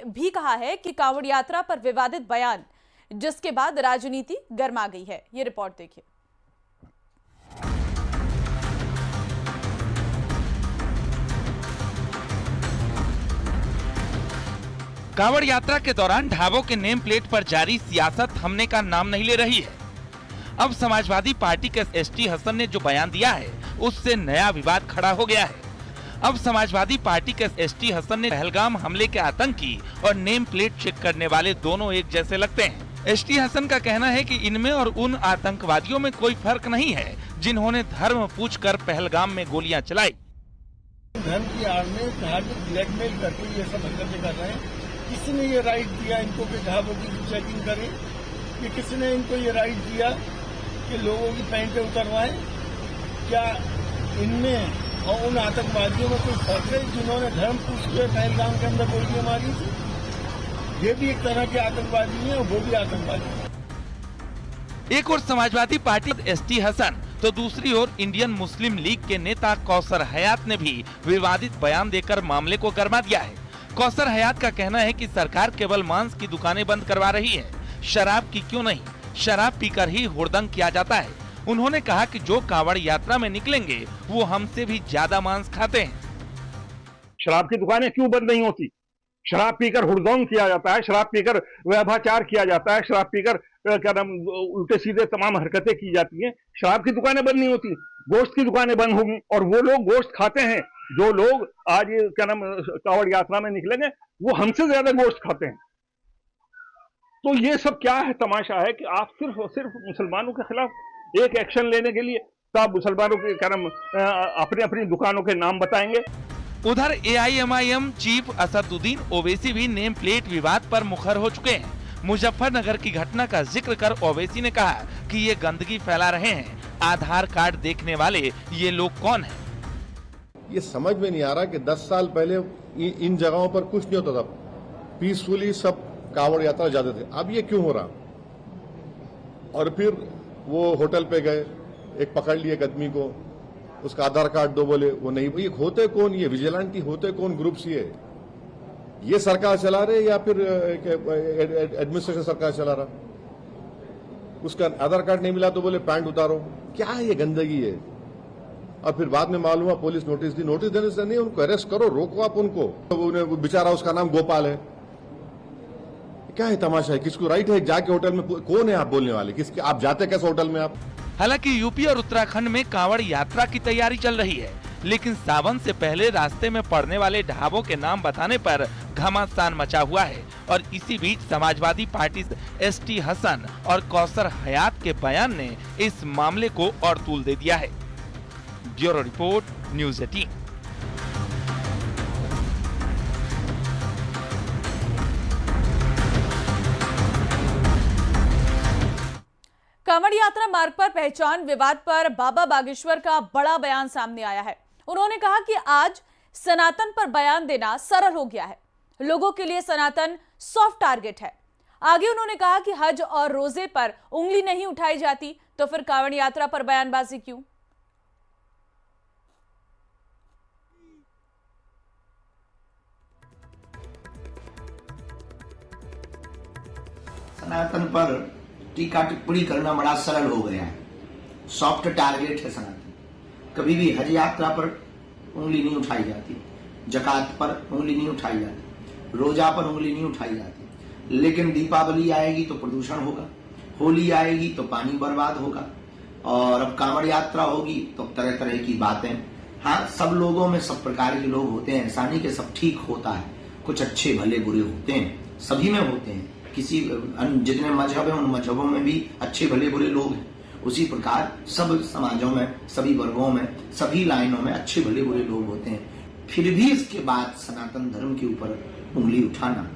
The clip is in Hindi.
भी कहा है कि कांवड़ यात्रा पर विवादित बयान, जिसके बाद राजनीति गर्मा गई है। ये रिपोर्ट देखिए। कांवड़ यात्रा के दौरान ढाबों के नेम प्लेट पर जारी सियासत थमने का नाम नहीं ले रही है। अब समाजवादी पार्टी के एसटी हसन ने जो बयान दिया है, उससे नया विवाद खड़ा हो गया है। अब समाजवादी पार्टी के एसटी हसन ने पहलगाम हमले के आतंकी और नेम प्लेट चेक करने वाले दोनों एक जैसे लगते हैं। एसटी हसन का कहना है कि इनमें और उन आतंकवादियों में कोई फर्क नहीं है जिन्होंने धर्म पूछकर पहलगाम में गोलियां चलाई। धर्म की आड़ में धार्मिक ब्लैकमेल करके ये सब हरकतें कर रहे हैं। किसने ये राइट दिया इनको कि ढाबों की चेकिंग करें? कि किसने इनको ये राइट दिया कि लोगों की पैंटें उतरवाएं? क्या इनमें और उन आतंकवादियों में कोई फर्क है जिन्होंने धर्म पूछ के पहलगाम के अंदर गोलियां मारी थी? ये भी एक तरह के आतंकवादी हैं और वो भी आतंकवादी हैं। एक और समाजवादी पार्टी एसटी हसन तो दूसरी ओर इंडियन मुस्लिम लीग के नेता कौसर हयात ने भी विवादित बयान देकर मामले को गरमा दिया है। कौसर हयात का कहना है कि सरकार केवल मांस की दुकानें बंद करवा रही है, शराब की क्यों नहीं। शराब पीकर ही हुड़दंग किया जाता है। उन्होंने कहा कि जो कांवड़ यात्रा में निकलेंगे वो हमसे भी ज्यादा मांस खाते हैं। शराब की दुकानें क्यों बंद नहीं होती? शराब पीकर हुड़दंग किया जाता है, शराब पीकर व्यभिचार किया जाता है, शराब पीकर क्या नाम उल्टे सीधे तमाम हरकतें की जाती हैं। शराब की दुकानें बंद नहीं होती, गोश्त की दुकानें बंद होंगी और वो लोग गोश्त खाते हैं। जो लोग आज ये क्या नाम कांवड़ यात्रा में निकलेंगे वो हमसे ज्यादा गोश्त खाते हैं। तो ये सब क्या है? तमाशा है कि आप सिर्फ और सिर्फ मुसलमानों के खिलाफ एक एक्शन लेने के लिए तो आप मुसलमानों के क्या नाम अपनी अपनी दुकानों के नाम बताएंगे। उधर AIMIM चीफ असदुद्दीन ओवैसी भी नेम प्लेट विवाद पर मुखर हो चुके हैं। मुजफ्फरनगर की घटना का जिक्र कर ओवैसी ने कहा कि ये गंदगी फैला रहे हैं। आधार कार्ड देखने वाले ये लोग कौन हैं? ये समझ में नहीं आ रहा कि 10 साल पहले इन जगहों पर कुछ नहीं होता था, पीसफुली सब कांवड़ यात्रा जाते थे। अब ये क्यों हो रहा? और फिर वो होटल पे गए, एक पकड़ लिए एक आदमी को, उसका आधार कार्ड दो, बोले वो नहीं। ये होते कौन? ये विजिलेंटी होते कौन ग्रुप्स? ये सरकार चला रहे या फिर एडमिनिस्ट्रेशन सरकार चला रहा? उसका आधार कार्ड नहीं मिला तो बोले पैंट उतारो। क्या है ये गंदगी है? और फिर बाद में मालूम हुआ पुलिस नोटिस दी। नोटिस देने से नहीं, उनको अरेस्ट करो, रोको आप उनको। तो बेचारा उसका नाम गोपाल है। क्या है तमाशा है? किसको राइट है जाके होटल में? कौन है आप बोलने वाले? किसके आप जाते कैसे होटल में आप? हालांकि यूपी और उत्तराखंड में कांवड़ यात्रा की तैयारी चल रही है, लेकिन सावन से पहले रास्ते में पड़ने वाले ढाबों के नाम बताने पर घमासान मचा हुआ है। और इसी बीच समाजवादी पार्टी एसटी हसन और कौसर हयात के बयान ने इस मामले को और तूल दे दिया है। Bureau report, news 18। कांवड़ यात्रा मार्ग पर पहचान विवाद पर बाबा बागेश्वर का बड़ा बयान सामने आया है। उन्होंने कहा कि आज सनातन पर बयान देना सरल हो गया है। लोगों के लिए सनातन सॉफ्ट टारगेट है। आगे उन्होंने कहा कि हज और रोजे पर उंगली नहीं उठाई जाती, तो फिर कांवड़ यात्रा पर बयानबाजी क्यों? सनातन पर टीका टिप्पणी करना बड़ा सरल हो गया है। सॉफ्ट टारगेट है सनातन। कभी भी हज यात्रा पर उंगली नहीं उठाई जाती, जकात पर उंगली नहीं उठाई जाती, रोजा पर उंगली नहीं उठाई जाती। लेकिन दीपावली आएगी तो प्रदूषण होगा, होली आएगी तो पानी बर्बाद होगा, और अब कांवड़ यात्रा होगी तो तरह तरह की बातें। हाँ, सब लोगों में सब प्रकार के लोग होते हैं, ऐसा नहीं कि सब ठीक होता है। कुछ अच्छे भले बुरे होते हैं, सभी में होते हैं। किसी जितने मजहब है उन मजहबों में भी अच्छे भले बुरे लोग हैं। उसी प्रकार सब समाजों में, सभी वर्गों में, सभी लाइनों में अच्छे भले बुरे लोग होते हैं। फिर भी इसके बाद सनातन धर्म के ऊपर उंगली उठाना